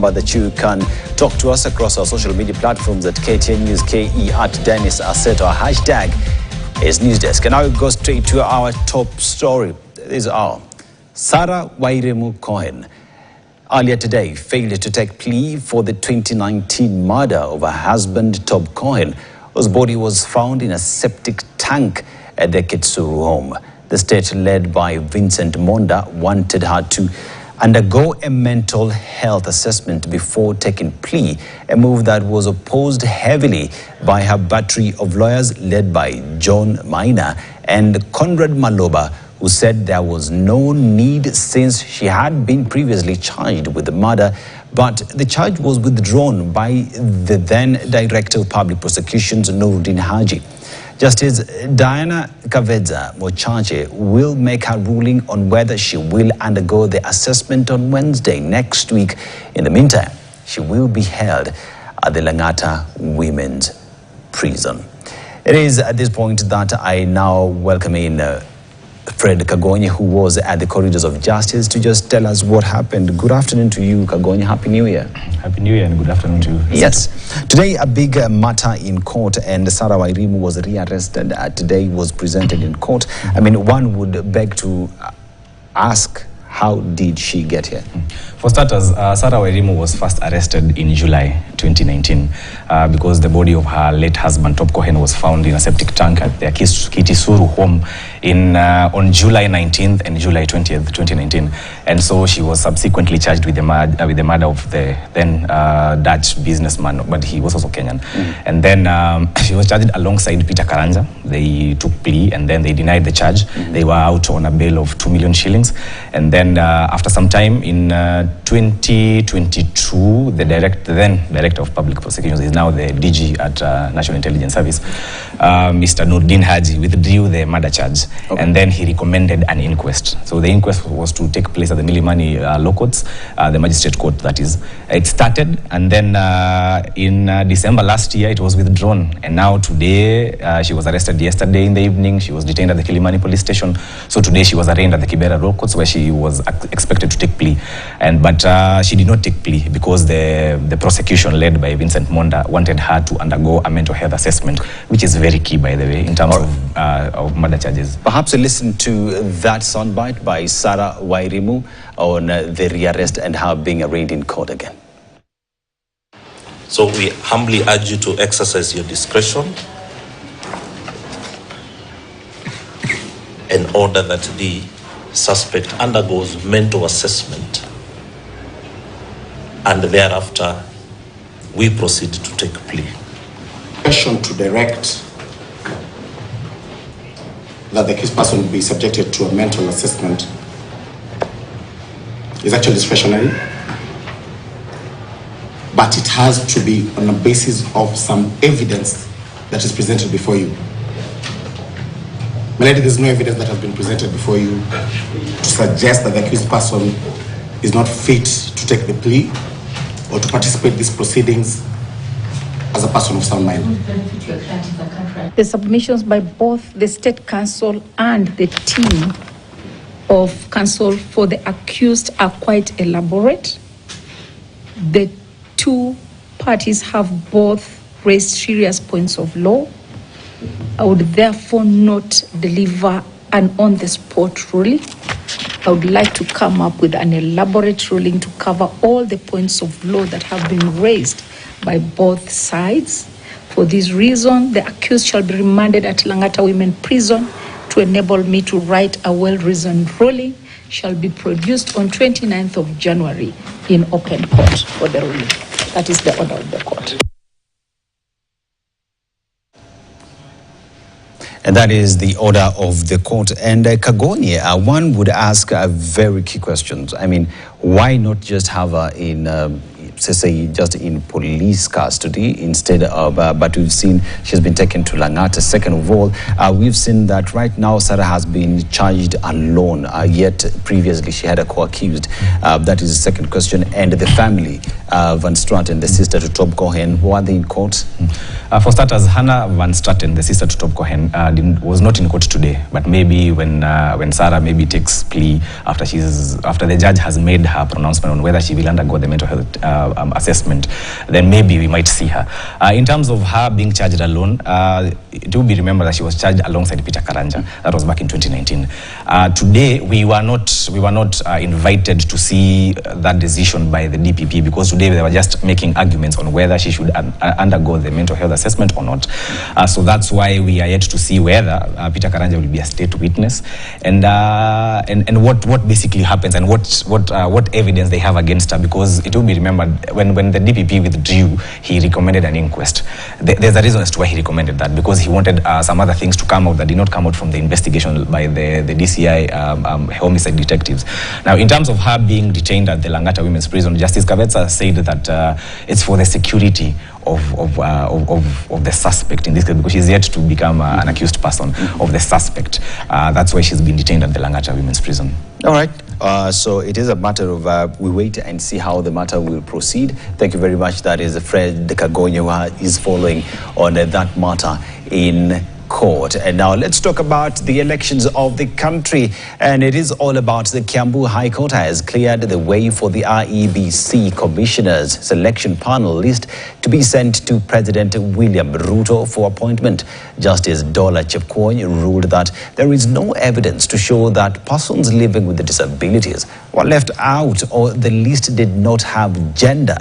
remember that you can talk to us across our social media platforms at KTN News KE at Dennis Asset or hashtag is Newsdesk. And now we go straight to our top story. This is our Sarah Wairemu Cohen. Earlier today, failed to take plea for the 2019 murder of her husband, Tob Cohen, whose body was found in a septic tank at the Kitsuru home. The state, led by Vincent Monda, wanted her to undergo a mental health assessment before taking plea, a move that was opposed heavily by her battery of lawyers led by John Maina and Conrad Maloba, who said there was no need since she had been previously charged with the murder, but the charge was withdrawn by the then Director of Public Prosecutions, Nuruddin Haji. Justice Diana Kavedza Mochache will make her ruling on whether she will undergo the assessment on Wednesday next week. In the meantime, she will be held at the Langata Women's Prison. It is at this point that I now welcome in Fred Kagonye, who was at the corridors of justice, to just tell us what happened. Good afternoon to you, Kagonye. Happy New Year. Happy New Year and good afternoon to you. Yes. Today, a big matter in court, and Sarah Wairemu was rearrested. Today was presented in court. I mean, one would beg to ask, how did she get here? For starters, Sarah Wairemu was first arrested in July 2019 because the body of her late husband, Tob Cohen, was found in a septic tank at their Kitisuru home on July 19th and July 20th, 2019. And so she was subsequently charged with the murder of the then Dutch businessman, but he was also Kenyan. And then she was charged alongside Peter Karanja. They took plea and then they denied the charge. They were out on a bail of 2 million shillings. And then after some time in 2022, the then Director of Public Prosecutions, is now the DG at National Intelligence Service, Mr. Nuruddin Haji, withdrew the murder charge. Okay. And then he recommended an inquest. So the inquest was to take place at the Milimani Law Courts, the magistrate court, that is. It started, and then in December last year, it was withdrawn. And now today, she was arrested yesterday in the evening. She was detained at the Kilimani police station. So today she was arraigned at the Kibera Law Courts, where she was expected to take plea. But she did not take plea because the prosecution, led by Vincent Monda, wanted her to undergo a mental health assessment, which is very key, by the way, in terms of murder charges. Perhaps listen to that soundbite by Sarah Wairemu on the rearrest and her being arraigned in court again. So we humbly urge you to exercise your discretion in order that the suspect undergoes mental assessment, and thereafter we proceed to take plea. Question to direct that the accused person be subjected to a mental assessment is actually discretionary, but it has to be on the basis of some evidence that is presented before you. My lady, there's no evidence that has been presented before you to suggest that the accused person is not fit to take the plea or to participate in these proceedings as a person of sound mind. The submissions by both the State Council and the team of counsel for the accused are quite elaborate. The two parties have both raised serious points of law. I would therefore not deliver an on-the-spot ruling. I would like to come up with an elaborate ruling to cover all the points of law that have been raised by both sides. For this reason, the accused shall be remanded at Langata Women's Prison to enable me to write a well-reasoned ruling. Shall be produced on 29th of January in open court for the ruling. That is the order of the court. And that is the order of the court. And Kagonye, one would ask very key questions. I mean, why not just have her in, say, just in police custody instead of, but we've seen she's been taken to Langata. Second of all, we've seen that right now Sarah has been charged alone, yet previously she had a co-accused. That is the second question. And the family, Van Straten, the sister to Top Cohen, were they in court? For starters, Hannah Van Straten, the sister to Top Cohen, was not in court today. But maybe when Sarah maybe takes plea after the judge has made her pronouncement on whether she will undergo the mental health assessment, then maybe we might see her. In terms of her being charged alone, it will be remembered that she was charged alongside Peter Karanja. That was back in 2019. Today we were not invited to see that decision by the DPP, because today they were just making arguments on whether she should undergo the mental health assessment or not. So that's why we are yet to see whether Peter Karanja will be a state witness, and what basically happens, and what evidence they have against her, because it will be remembered when the DPP withdrew, he recommended an inquest. There's a reason as to why he recommended that, because he wanted some other things to come out that did not come out from the investigation by the DCI homicide detectives. Now, in terms of her being detained at the Langata Women's Prison, Justice Kavetsa said that it's for the security of the suspect in this case, because she's yet to become an accused person of the suspect. That's why she's been detained at the Langata Women's Prison. All right. So it is a matter of we wait and see how the matter will proceed. Thank you very much. That is Fred Kagonyo, who is following on that matter in court. And now let's talk about the elections of the country. And it is all about the Kiambu High Court has cleared the way for the IEBC Commissioners Selection Panel list to be sent to President William Ruto for appointment. Justice Dola Chepkwony ruled that there is no evidence to show that persons living with disabilities were left out or the list did not have gender